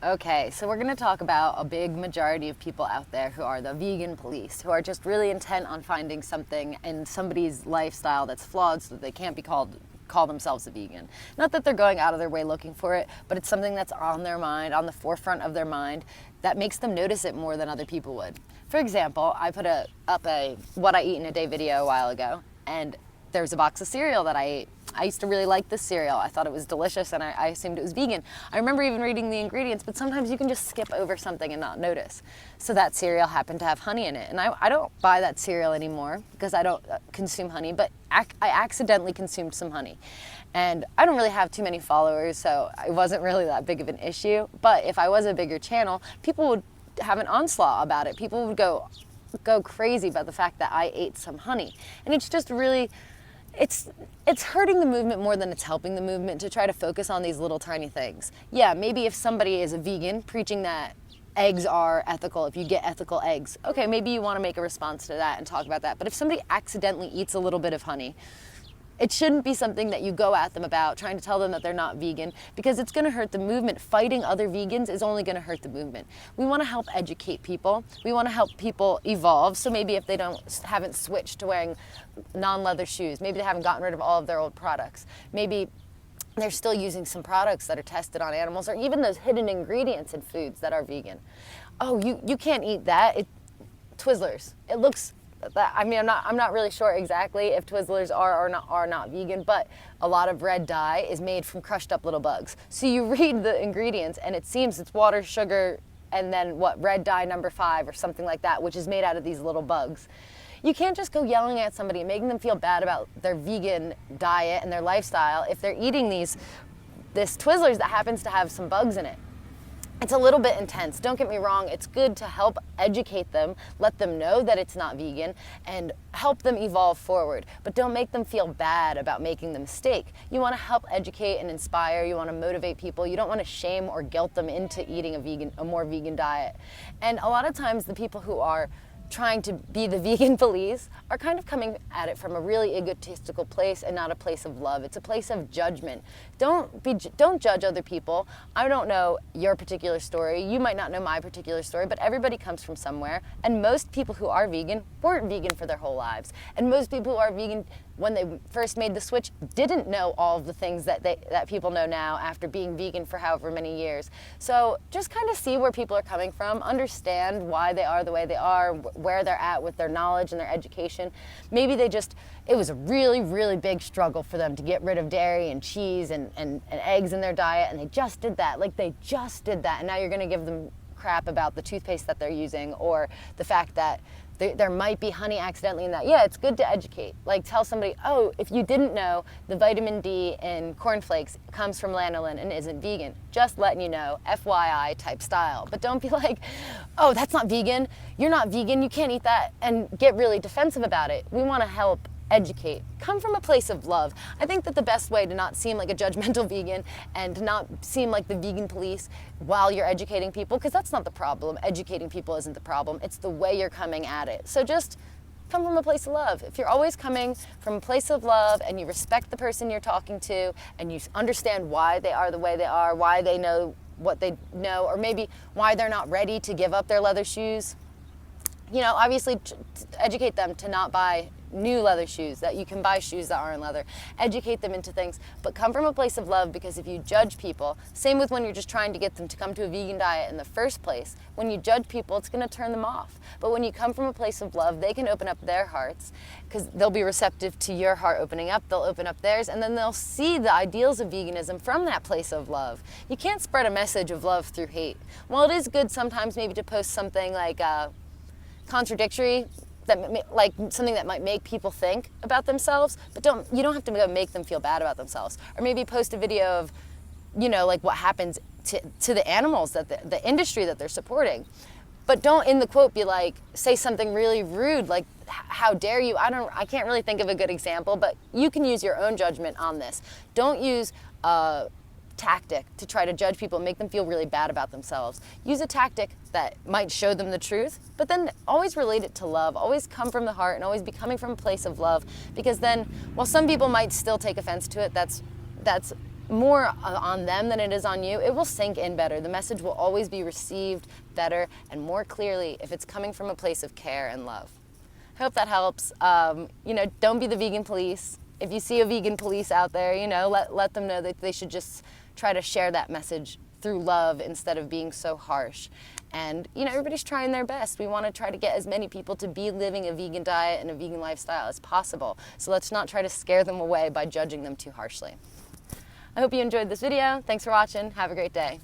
Okay, so we're going to talk about a big majority of people out there who are the vegan police, who are just really intent on finding something in somebody's lifestyle that's flawed so that they can't be call themselves a vegan. Not that they're going out of their way looking for it, but it's something that's on their mind, on the forefront of their mind, that makes them notice it more than other people would. For example, I put up a what I eat in a day video a while ago, and there's a box of cereal that I ate. I used to really like this cereal. I thought it was delicious and I assumed it was vegan. I remember even reading the ingredients, but sometimes you can just skip over something and not notice. So that cereal happened to have honey in it. And I don't buy that cereal anymore because I don't consume honey, but I accidentally consumed some honey. And I don't really have too many followers, so it wasn't really that big of an issue. But if I was a bigger channel, people would have an onslaught about it. People would go crazy about the fact that I ate some honey. And it's just really, it's hurting the movement more than it's helping the movement to try to focus on these little tiny things. Yeah, maybe if somebody is a vegan preaching that eggs are ethical, if you get ethical eggs, okay, maybe you want to make a response to that and talk about that. But if somebody accidentally eats a little bit of honey, it shouldn't be something that you go at them about, trying to tell them that they're not vegan, because it's going to hurt the movement. Fighting other vegans is only going to hurt the movement. We want to help educate people. We want to help people evolve. So maybe if they haven't switched to wearing non-leather shoes, maybe they haven't gotten rid of all of their old products, maybe they're still using some products that are tested on animals, or even those hidden ingredients in foods that are vegan. Oh, you can't eat that. Twizzlers. It looks. I mean, I'm not really sure exactly if Twizzlers are not vegan, but a lot of red dye is made from crushed up little bugs. So you read the ingredients and it seems it's water, sugar, and then red dye number 5 or something like that, which is made out of these little bugs. You can't just go yelling at somebody and making them feel bad about their vegan diet and their lifestyle if they're eating this Twizzlers that happens to have some bugs in it. It's a little bit intense. Don't get me wrong. It's good to help educate them, let them know that it's not vegan, and help them evolve forward. But don't make them feel bad about making the mistake. You want to help educate and inspire. You want to motivate people. You don't want to shame or guilt them into eating a more vegan diet. And a lot of times the people who are trying to be the vegan police are kind of coming at it from a really egotistical place and not a place of love. It's a place of judgment. Don't judge other people. I don't know your particular story. You might not know my particular story, but everybody comes from somewhere. And most people who are vegan weren't vegan for their whole lives. And most people who are vegan when they first made the switch didn't know all of the things that people know now after being vegan for however many years. So just kind of see where people are coming from, understand why they are the way they are, where they're at with their knowledge and their education. Maybe it was a really, really big struggle for them to get rid of dairy and cheese and eggs in their diet, and they just did that. And now you're going to give them crap about the toothpaste that they're using, or the fact that there might be honey accidentally in that. Yeah, it's good to educate. Like, tell somebody, oh, if you didn't know, the vitamin D in cornflakes comes from lanolin and isn't vegan. Just letting you know, FYI type style. But don't be like, oh, that's not vegan. You're not vegan. You can't eat that, and get really defensive about it. We want to help educate. Come from a place of love. I think that the best way to not seem like a judgmental vegan and to not seem like the vegan police while you're educating people, because that's not the problem. Educating people isn't the problem. It's the way you're coming at it. So just come from a place of love. If you're always coming from a place of love and you respect the person you're talking to and you understand why they are the way they are, why they know what they know, or maybe why they're not ready to give up their leather shoes, obviously educate them to not buy new leather shoes, that you can buy shoes that aren't leather. Educate them into things, but come from a place of love, because if you judge people, same with when you're just trying to get them to come to a vegan diet in the first place, when you judge people, it's going to turn them off. But when you come from a place of love, they can open up their hearts, because they'll be receptive to your heart opening up, they'll open up theirs, and then they'll see the ideals of veganism from that place of love. You can't spread a message of love through hate. While it is good sometimes maybe to post something like contradictory, like something that might make people think about themselves, but you don't have to go make them feel bad about themselves. Or maybe post a video of, like what happens to the animals, that the industry that they're supporting. But don't in the quote be like, say something really rude, like, how dare you? I can't really think of a good example, but you can use your own judgment on this. Don't use tactic to try to judge people and make them feel really bad about themselves. Use a tactic that might show them the truth, but then always relate it to love. Always come from the heart and always be coming from a place of love, because then while some people might still take offense to it, that's more on them than it is on you, it will sink in better. The message will always be received better and more clearly if it's coming from a place of care and love. I hope that helps. Don't be the vegan police. If you see a vegan police out there, let them know that they should just try to share that message through love instead of being so harsh. And, everybody's trying their best. We want to try to get as many people to be living a vegan diet and a vegan lifestyle as possible. So let's not try to scare them away by judging them too harshly. I hope you enjoyed this video. Thanks for watching. Have a great day.